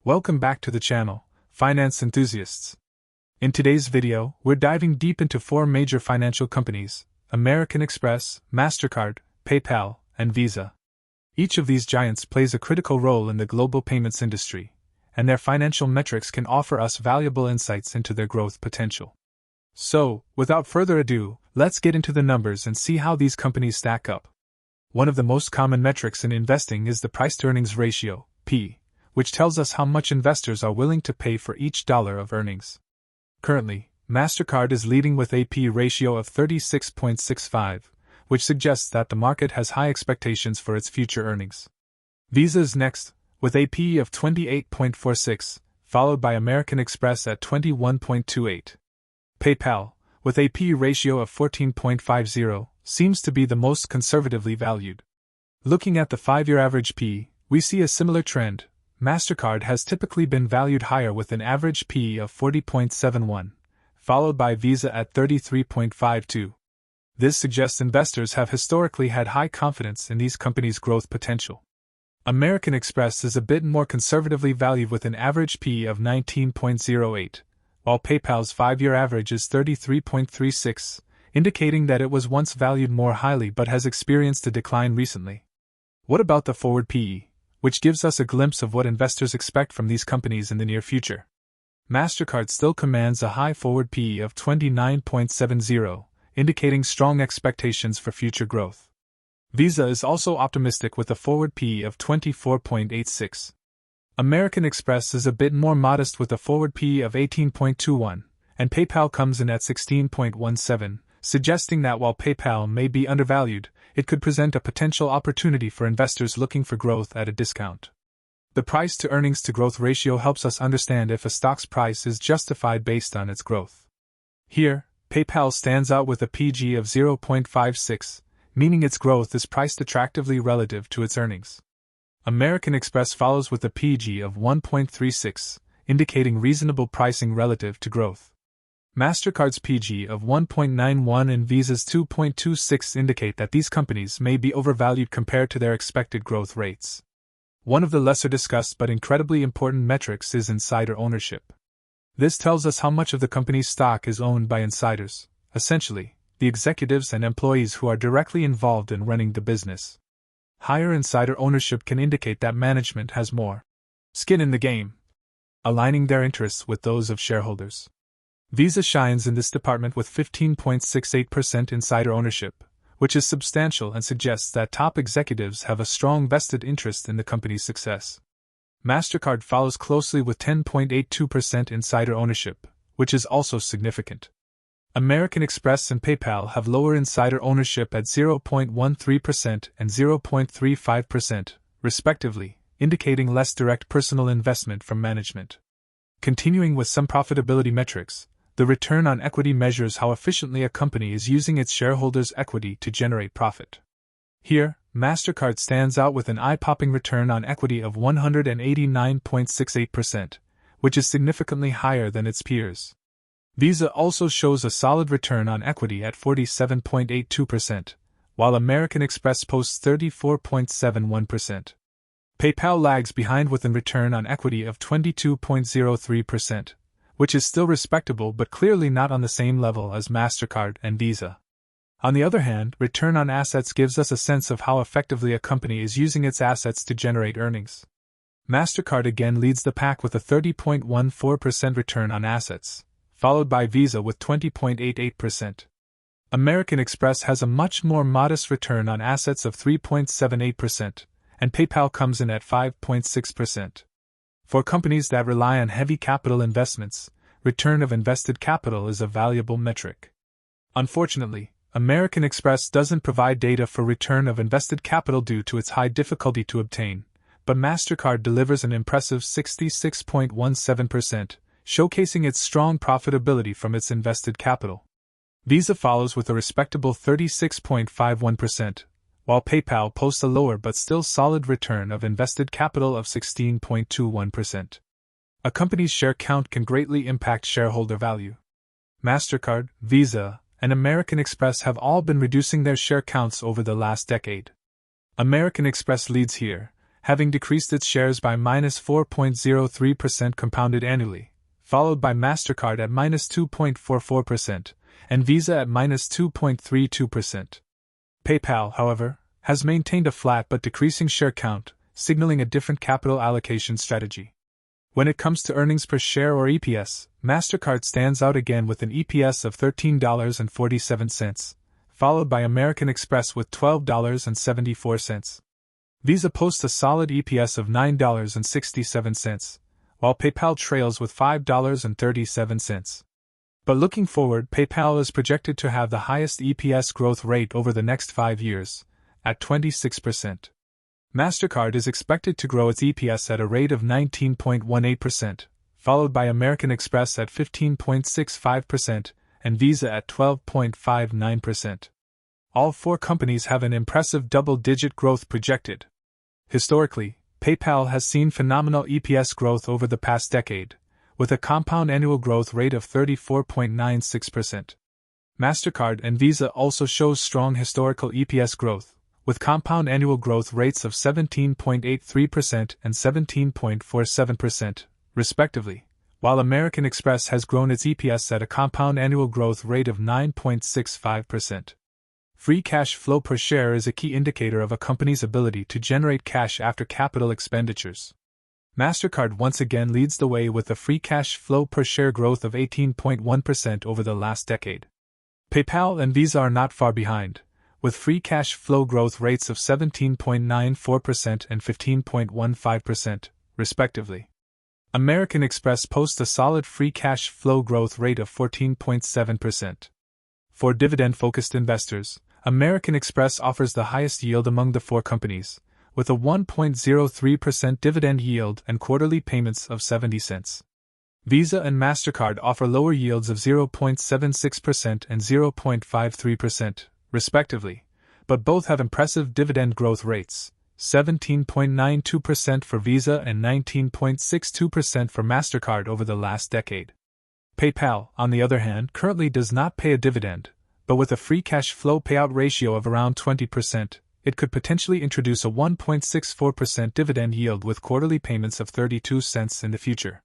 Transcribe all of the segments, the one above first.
Welcome back to the channel, finance enthusiasts. In today's video, we're diving deep into four major financial companies: American Express, Mastercard, PayPal, and Visa. Each of these giants plays a critical role in the global payments industry, and their financial metrics can offer us valuable insights into their growth potential. So, without further ado, let's get into the numbers and see how these companies stack up. One of the most common metrics in investing is the price-to-earnings ratio, P, which tells us how much investors are willing to pay for each dollar of earnings. Currently, Mastercard is leading with a P ratio of 36.65, which suggests that the market has high expectations for its future earnings. Visa is next, with a P of 28.46, followed by American Express at 21.28. PayPal, with a P ratio of 14.50, seems to be the most conservatively valued. Looking at the 5-year average P, we see a similar trend. Mastercard has typically been valued higher with an average P of 40.71, followed by Visa at 33.52. This suggests investors have historically had high confidence in these companies' growth potential. American Express is a bit more conservatively valued with an average P of 19.08, while PayPal's 5-year average is 33.36, indicating that it was once valued more highly but has experienced a decline recently. What about the forward PE, which gives us a glimpse of what investors expect from these companies in the near future? Mastercard still commands a high forward PE of 29.70, indicating strong expectations for future growth. Visa is also optimistic with a forward PE of 24.86. American Express is a bit more modest with a forward PE of 18.21, and PayPal comes in at 16.17, suggesting that while PayPal may be undervalued, it could present a potential opportunity for investors looking for growth at a discount. The price-to-earnings-to-growth ratio helps us understand if a stock's price is justified based on its growth. Here, PayPal stands out with a PG of 0.56, meaning its growth is priced attractively relative to its earnings. American Express follows with a PG of 1.36, indicating reasonable pricing relative to growth. Mastercard's PG of 1.91 and Visa's 2.26 indicate that these companies may be overvalued compared to their expected growth rates. One of the lesser discussed but incredibly important metrics is insider ownership. This tells us how much of the company's stock is owned by insiders, essentially, the executives and employees who are directly involved in running the business. Higher insider ownership can indicate that management has more skin in the game, aligning their interests with those of shareholders. Visa shines in this department with 15.68% insider ownership, which is substantial and suggests that top executives have a strong vested interest in the company's success. Mastercard follows closely with 10.82% insider ownership, which is also significant. American Express and PayPal have lower insider ownership at 0.13% and 0.35%, respectively, indicating less direct personal investment from management. Continuing with some profitability metrics, the return on equity measures how efficiently a company is using its shareholders' equity to generate profit. Here, Mastercard stands out with an eye-popping return on equity of 189.68%, which is significantly higher than its peers. Visa also shows a solid return on equity at 47.82%, while American Express posts 34.71%. PayPal lags behind with a return on equity of 22.03%, which is still respectable but clearly not on the same level as Mastercard and Visa. On the other hand, return on assets gives us a sense of how effectively a company is using its assets to generate earnings. Mastercard again leads the pack with a 30.14% return on assets, followed by Visa with 20.88%. American Express has a much more modest return on assets of 3.78%, and PayPal comes in at 5.6%. For companies that rely on heavy capital investments, return of invested capital is a valuable metric. Unfortunately, American Express doesn't provide data for return of invested capital due to its high difficulty to obtain, but Mastercard delivers an impressive 66.17%, showcasing its strong profitability from its invested capital. Visa follows with a respectable 36.51%, while PayPal posts a lower but still solid return of invested capital of 16.21%. A company's share count can greatly impact shareholder value. Mastercard, Visa, and American Express have all been reducing their share counts over the last decade. American Express leads here, having decreased its shares by -4.03% compounded annually, followed by Mastercard at -2.44% and Visa at -2.32%. PayPal, however, has maintained a flat but decreasing share count, signaling a different capital allocation strategy. When it comes to earnings per share or EPS, Mastercard stands out again with an EPS of $13.47, followed by American Express with $12.74. Visa posts a solid EPS of $9.67, while PayPal trails with $5.37. But looking forward, PayPal is projected to have the highest EPS growth rate over the next 5 years, at 26%. Mastercard is expected to grow its EPS at a rate of 19.18%, followed by American Express at 15.65% and Visa at 12.59%. All 4 companies have an impressive double-digit growth projected. Historically, PayPal has seen phenomenal EPS growth over the past decade, with a compound annual growth rate of 34.96%. Mastercard and Visa also show strong historical EPS growth, with compound annual growth rates of 17.83% and 17.47%, respectively, while American Express has grown its EPS at a compound annual growth rate of 9.65%. Free cash flow per share is a key indicator of a company's ability to generate cash after capital expenditures. Mastercard once again leads the way with a free cash flow per share growth of 18.1% over the last decade. PayPal and Visa are not far behind, with free cash flow growth rates of 17.94% and 15.15%, respectively. American Express posts a solid free cash flow growth rate of 14.7%. For dividend-focused investors, American Express offers the highest yield among the 4 companies, with a 1.03% dividend yield and quarterly payments of 70 cents. Visa and Mastercard offer lower yields of 0.76% and 0.53%, respectively, but both have impressive dividend growth rates, 17.92% for Visa and 19.62% for Mastercard over the last decade. PayPal, on the other hand, currently does not pay a dividend, but with a free cash flow payout ratio of around 20%, it could potentially introduce a 1.64% dividend yield with quarterly payments of 32 cents in the future.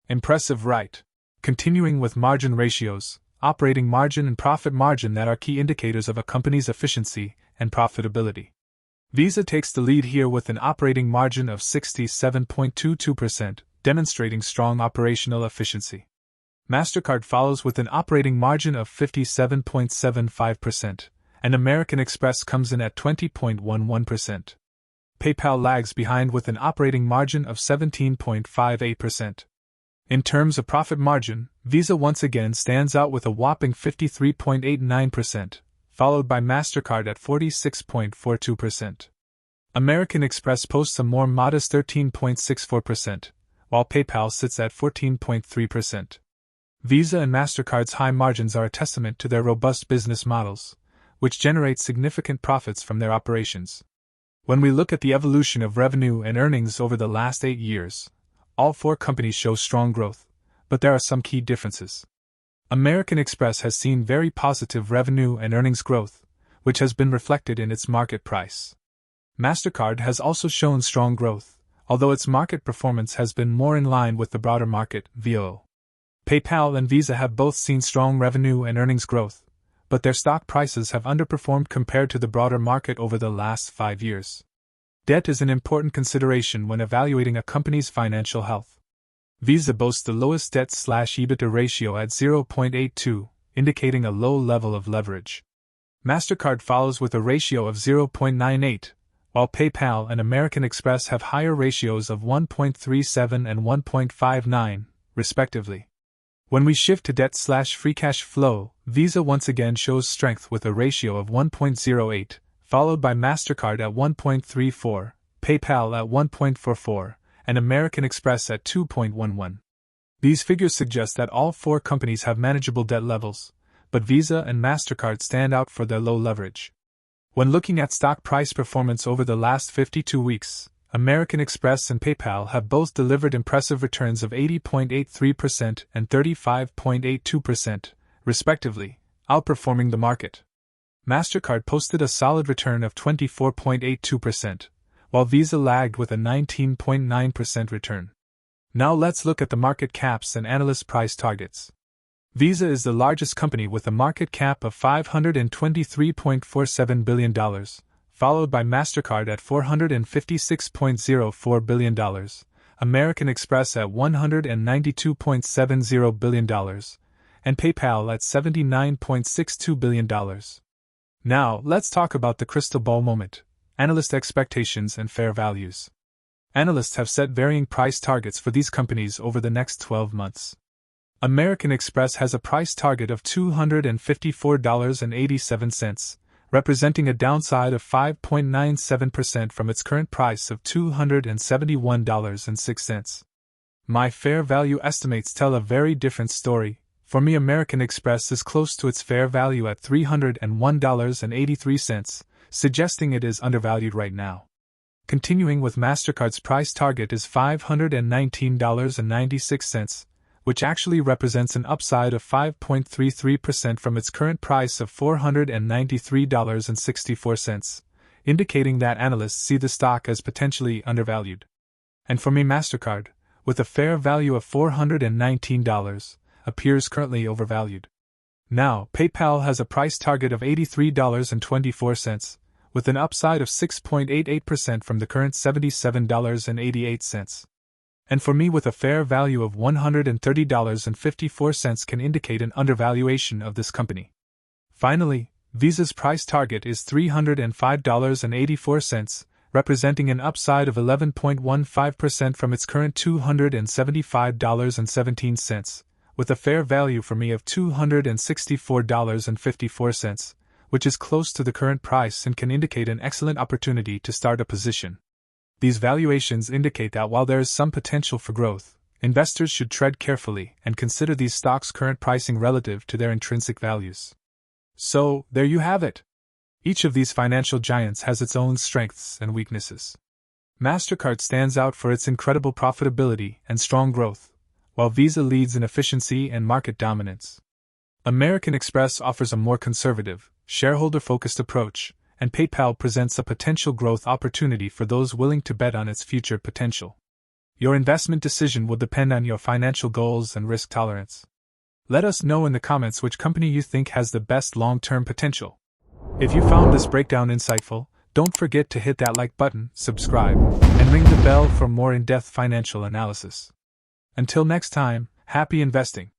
Impressive, right? Continuing with margin ratios, operating margin and profit margin that are key indicators of a company's efficiency and profitability. Visa takes the lead here with an operating margin of 67.22%, demonstrating strong operational efficiency. Mastercard follows with an operating margin of 57.75%, and American Express comes in at 20.11%. PayPal lags behind with an operating margin of 17.58%. In terms of profit margin, Visa once again stands out with a whopping 53.89%, followed by Mastercard at 46.42%. American Express posts a more modest 13.64%, while PayPal sits at 14.3%. Visa and Mastercard's high margins are a testament to their robust business models, which generate significant profits from their operations. When we look at the evolution of revenue and earnings over the last 8 years, all 4 companies show strong growth, but there are some key differences. American Express has seen very positive revenue and earnings growth, which has been reflected in its market price. Mastercard has also shown strong growth, although its market performance has been more in line with the broader market, VO. PayPal and Visa have both seen strong revenue and earnings growth, but their stock prices have underperformed compared to the broader market over the last 5 years. Debt is an important consideration when evaluating a company's financial health. Visa boasts the lowest debt/EBITDA ratio at 0.82, indicating a low level of leverage. Mastercard follows with a ratio of 0.98, while PayPal and American Express have higher ratios of 1.37 and 1.59, respectively. When we shift to debt/free cash flow, Visa once again shows strength with a ratio of 1.08, followed by Mastercard at 1.34, PayPal at 1.44, and American Express at 2.11. These figures suggest that all 4 companies have manageable debt levels, but Visa and Mastercard stand out for their low leverage. When looking at stock price performance over the last 52 weeks, American Express and PayPal have both delivered impressive returns of 80.83% and 35.82%, respectively, outperforming the market. Mastercard posted a solid return of 24.82%, while Visa lagged with a 19.9% return. Now let's look at the market caps and analyst price targets. Visa is the largest company with a market cap of $523.47 billion, followed by Mastercard at $456.04 billion, American Express at $192.70 billion, and PayPal at $79.62 billion. Now, let's talk about the crystal ball moment: analyst expectations and fair values. Analysts have set varying price targets for these companies over the next 12 months. American Express has a price target of $254.87, representing a downside of 5.97% from its current price of $271.06. My fair value estimates tell a very different story. For me, American Express is close to its fair value at $301.83, suggesting it is undervalued right now. Continuing with Mastercard's price target is $519.96, which actually represents an upside of 5.33% from its current price of $493.64, indicating that analysts see the stock as potentially undervalued. And for me, Mastercard, with a fair value of $419, appears currently overvalued. Now, PayPal has a price target of $83.24, with an upside of 6.88% from the current $77.88. And for me, with a fair value of $130.54, can indicate an undervaluation of this company. Finally, Visa's price target is $305.84, representing an upside of 11.15% from its current $275.17, with a fair value for me of $264.54, which is close to the current price and can indicate an excellent opportunity to start a position. These valuations indicate that while there is some potential for growth, investors should tread carefully and consider these stocks' current pricing relative to their intrinsic values. So, there you have it. Each of these financial giants has its own strengths and weaknesses. Mastercard stands out for its incredible profitability and strong growth, while Visa leads in efficiency and market dominance. American Express offers a more conservative, shareholder-focused approach, and PayPal presents a potential growth opportunity for those willing to bet on its future potential. Your investment decision will depend on your financial goals and risk tolerance. Let us know in the comments which company you think has the best long-term potential. If you found this breakdown insightful, don't forget to hit that like button, subscribe, and ring the bell for more in-depth financial analysis. Until next time, happy investing!